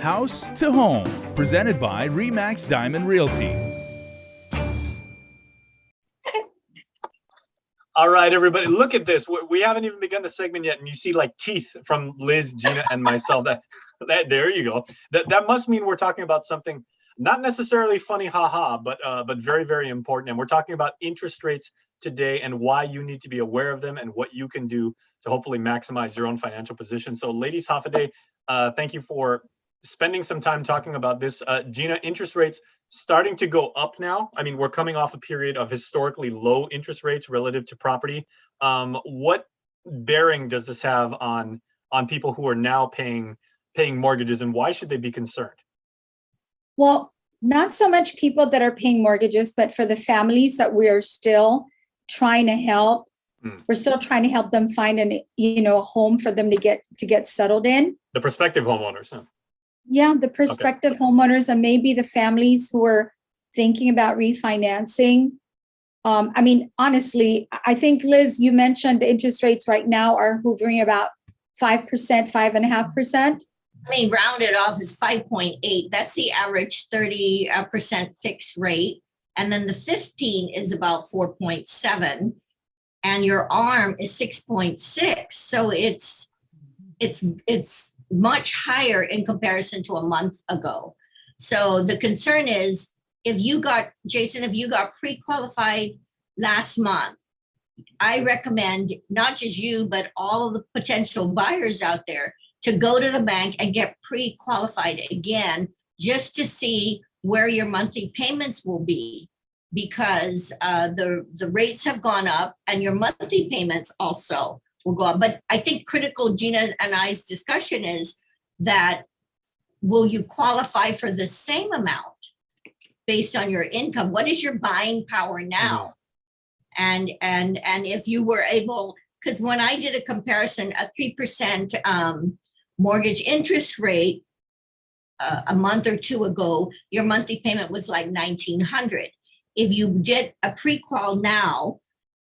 House to Home, presented by RE/MAX Diamond Realty. All right, everybody, look at this. We haven't even begun the segment yet, and you see like teeth from Liz, Gina, and myself. That there you go. That must mean we're talking about something not necessarily funny, haha, but very, very important. And we're talking about interest rates today and why you need to be aware of them and what you can do to hopefully maximize your own financial position. So, ladies, Hafaday, thank you for spending some time talking about this. Gina, interest rates starting to go up now. I mean, we're coming off a period of historically low interest rates relative to property. What bearing does this have on people who are now paying mortgages, and why should they be concerned? Well, not so much people that are paying mortgages, but for the families that we are still trying to help. We're still trying to help them find a home for them to get settled in. The prospective homeowners, huh? Yeah, the prospective homeowners, and maybe the families who are thinking about refinancing. I mean, honestly, I think, Liz, you mentioned the interest rates right now are hovering about 5%, 5.5%. I mean, rounded off is 5.8. That's the average 30% fixed rate. And then the 15 is about 4.7. And your ARM is 6.6. So it's much higher in comparison to a month ago. So the concern is Jason, if you got pre-qualified last month, I recommend not just you, but all of the potential buyers out there to go to the bank and get pre-qualified again, just to see where your monthly payments will be, because the rates have gone up and your monthly payments also will go up. But I think critical, Gina and I's discussion is that will you qualify for the same amount based on your income? What is your buying power now? And if you were able, because when I did a comparison, a 3% mortgage interest rate a month or two ago, your monthly payment was like $1,900. If you did a pre-qual now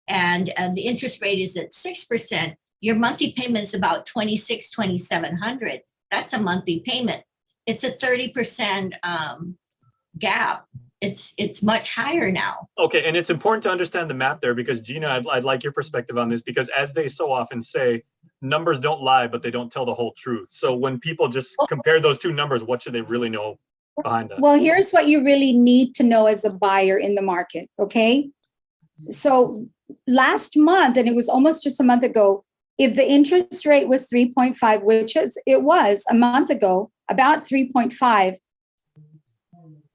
and the interest rate is at 6%, your monthly payment is about $2,700. That's a monthly payment. It's a 30% gap. It's much higher now. Okay, and it's important to understand the math there, because Gina, I'd like your perspective on this, because as they so often say, numbers don't lie, but they don't tell the whole truth. So when people just compare those two numbers, what should they really know behind that? Well, here's what you really need to know as a buyer in the market, okay? So last month, and it was almost just a month ago, if the interest rate was 3.5, which it was a month ago, about 3.5,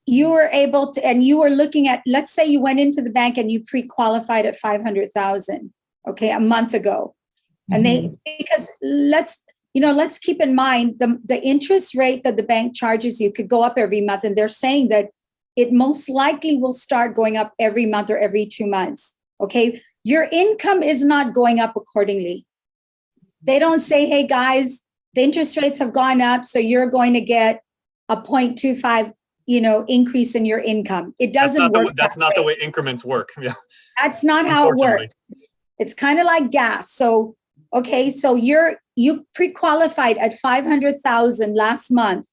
you were able to, and you were looking at, let's say you went into the bank and you pre-qualified at 500,000, okay, a month ago. And because let's keep in mind the interest rate that the bank charges you could go up every month. And they're saying that it most likely will start going up every month or every 2 months. Okay. Your income is not going up accordingly. They don't say, hey guys, the interest rates have gone up, so you're going to get a 0.25, increase in your income. It doesn't work. That's not the way increments work. Yeah. That's not how it works. It's kind of like gas. So, okay, so you pre-qualified at 500,000 last month.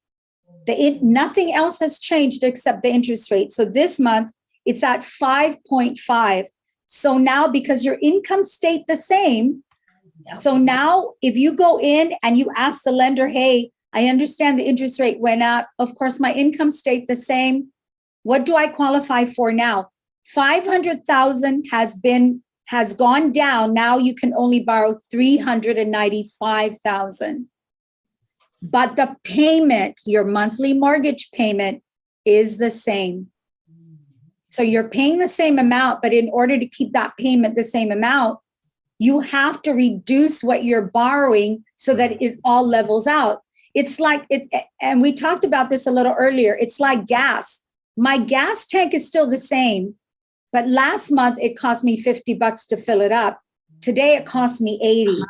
Nothing else has changed except the interest rate. So this month it's at 5.5. So now, because your income stayed the same, so now if you go in and you ask the lender, hey, I understand the interest rate went up. Of course, my income stayed the same. What do I qualify for now? 500,000 has gone down. Now you can only borrow 395,000. But the payment, your monthly mortgage payment, is the same. So you're paying the same amount, but in order to keep that payment the same amount, you have to reduce what you're borrowing so that it all levels out. It's like it, and we talked about this a little earlier. It's like gas. My gas tank is still the same, but last month it cost me $50 to fill it up. Today it costs me 80.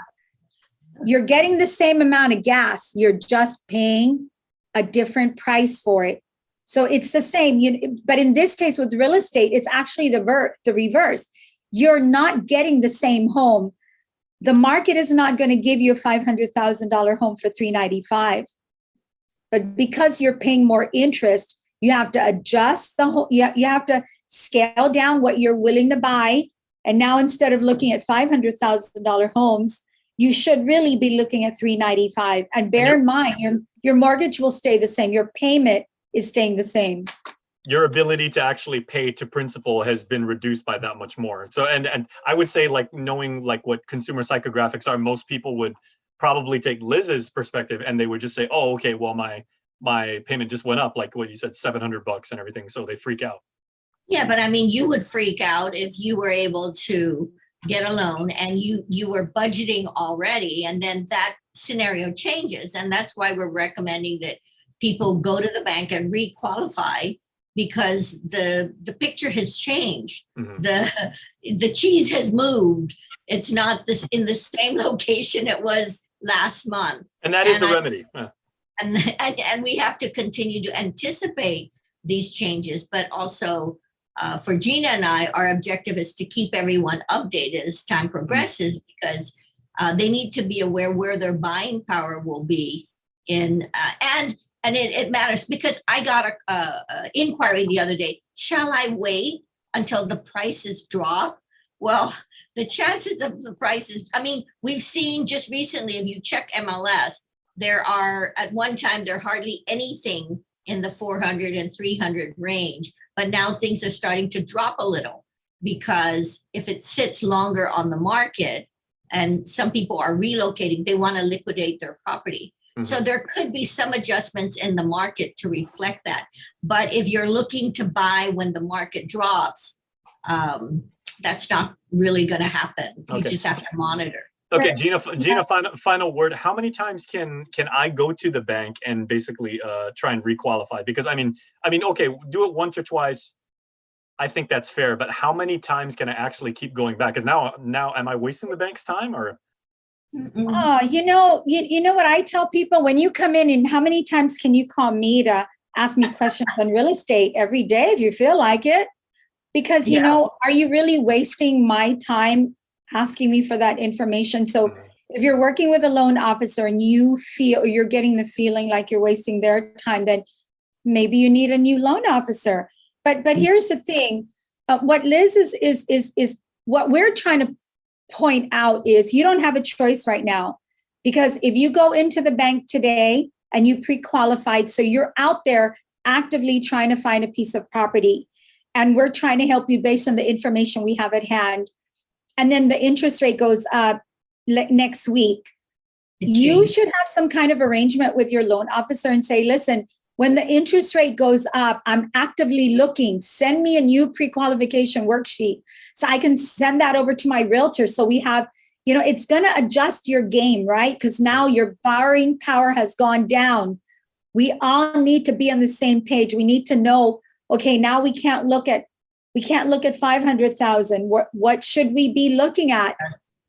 You're getting the same amount of gas. You're just paying a different price for it. So it's the same. But in this case with real estate, it's actually the reverse. You're not getting the same home. The market is not going to give you a $500,000 home for $395. But because you're paying more interest, you have to adjust the whole, you have to scale down what you're willing to buy. And now instead of looking at $500,000 homes, you should really be looking at 395. And bear in mind, your mortgage will stay the same. Your payment is staying the same. Your ability to actually pay to principal has been reduced by that much more. So, and I would say, like, knowing like what consumer psychographics are, most people would probably take Liz's perspective and they would just say, oh, okay, well, my payment just went up, like what you said, $700 and everything. So they freak out. Yeah, but I mean, you would freak out if you were able to get a loan and you were budgeting already, and then that scenario changes. And that's why we're recommending that people go to the bank and re-qualify, because the picture has changed. The cheese has moved. It's not this in the same location it was last month. And that is the remedy. Yeah. And we have to continue to anticipate these changes, but also for Gina and I, our objective is to keep everyone updated as time progresses, because they need to be aware where their buying power will be in, and it matters, because I got a inquiry the other day. Shall I wait until the prices drop? Well, the chances of the prices, I mean, we've seen just recently, if you check MLS, there are, at one time, there hardly anything in the 400 and 300 range. But now things are starting to drop a little, because if it sits longer on the market and some people are relocating, they want to liquidate their property. So there could be some adjustments in the market to reflect that. But if you're looking to buy when the market drops, that's not really going to happen. You just have to monitor. Okay, Gina, final word. How many times can I go to the bank and basically try and requalify? Because I mean, okay, do it once or twice. I think that's fair, but how many times can I actually keep going back? Because now am I wasting the bank's time, or? You know what I tell people when you come in, and how many times can you call me to ask me questions on real estate? Every day, if you feel like it. Because, you know, are you really wasting my time asking me for that information? So if you're working with a loan officer and you feel, or you're getting the feeling like you're wasting their time, then maybe you need a new loan officer. But here's the thing. What Liz is what we're trying to point out is you don't have a choice right now, because if you go into the bank today and you pre-qualified, so you're out there actively trying to find a piece of property, and we're trying to help you based on the information we have at hand, and then the interest rate goes up next week, you should have some kind of arrangement with your loan officer and say, listen, when the interest rate goes up, I'm actively looking, send me a new pre-qualification worksheet so I can send that over to my realtor. So we have, you know, it's going to adjust your game, right? Because now your borrowing power has gone down. We all need to be on the same page. We need to know, okay, now we can't look at 500,000. What should we be looking at?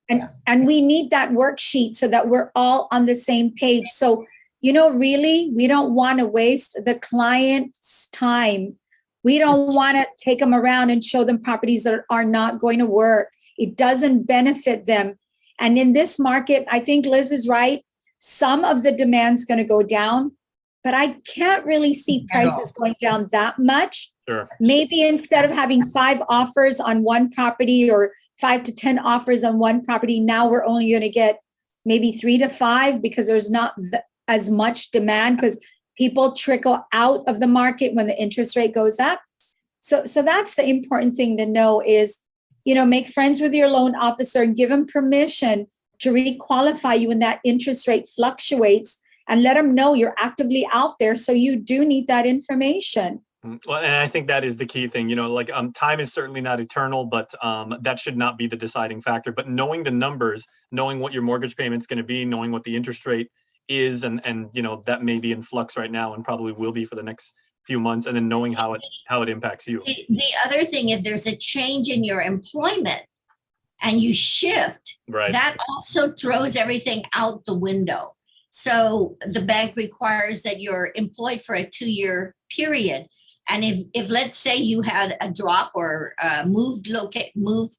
And we need that worksheet so that we're all on the same page. So, you know, really, we don't want to waste the client's time. We don't want to take them around and show them properties that are not going to work. It doesn't benefit them. And in this market, I think Liz is right. Some of the demand's going to go down, but I can't really see prices going down that much. Sure. Maybe instead of having 5 offers on one property or 5 to 10 offers on one property, now we're only going to get maybe 3 to 5 because there's not as much demand, because people trickle out of the market when the interest rate goes up. So that's the important thing to know is, you know, make friends with your loan officer and give them permission to re-qualify you when that interest rate fluctuates, and let them know you're actively out there. So you do need that information. Well, and I think that is the key thing, you know, like time is certainly not eternal, but that should not be the deciding factor. But knowing the numbers, knowing what your mortgage payment's going to be, knowing what the interest rate is, and you know, that may be in flux right now and probably will be for the next few months, and then knowing how it impacts you. The other thing, if there's a change in your employment and you shift, right, that also throws everything out the window. So the bank requires that you're employed for a 2-year period. And if let's say you had a drop or moved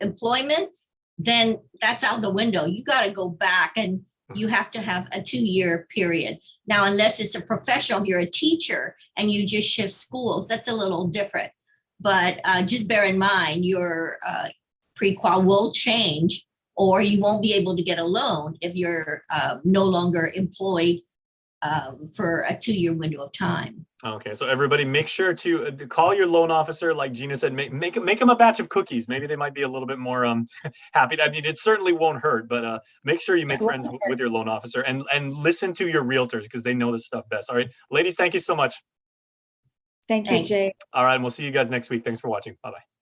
employment, then that's out the window. You got to go back and you have to have a 2-year period. Now, unless it's a professional, you're a teacher and you just shift schools, that's a little different. But just bear in mind, your pre-qual will change, or you won't be able to get a loan if you're no longer employed for a 2-year window of time. Okay, so everybody make sure to call your loan officer. Like Gina said, make them a batch of cookies. Maybe they might be a little bit more happy. I mean, it certainly won't hurt, but make sure you make friends with your loan officer and listen to your realtors because they know this stuff best. All right, ladies, thank you so much. Thank you, Jay. All right, and we'll see you guys next week. Thanks for watching. Bye-bye.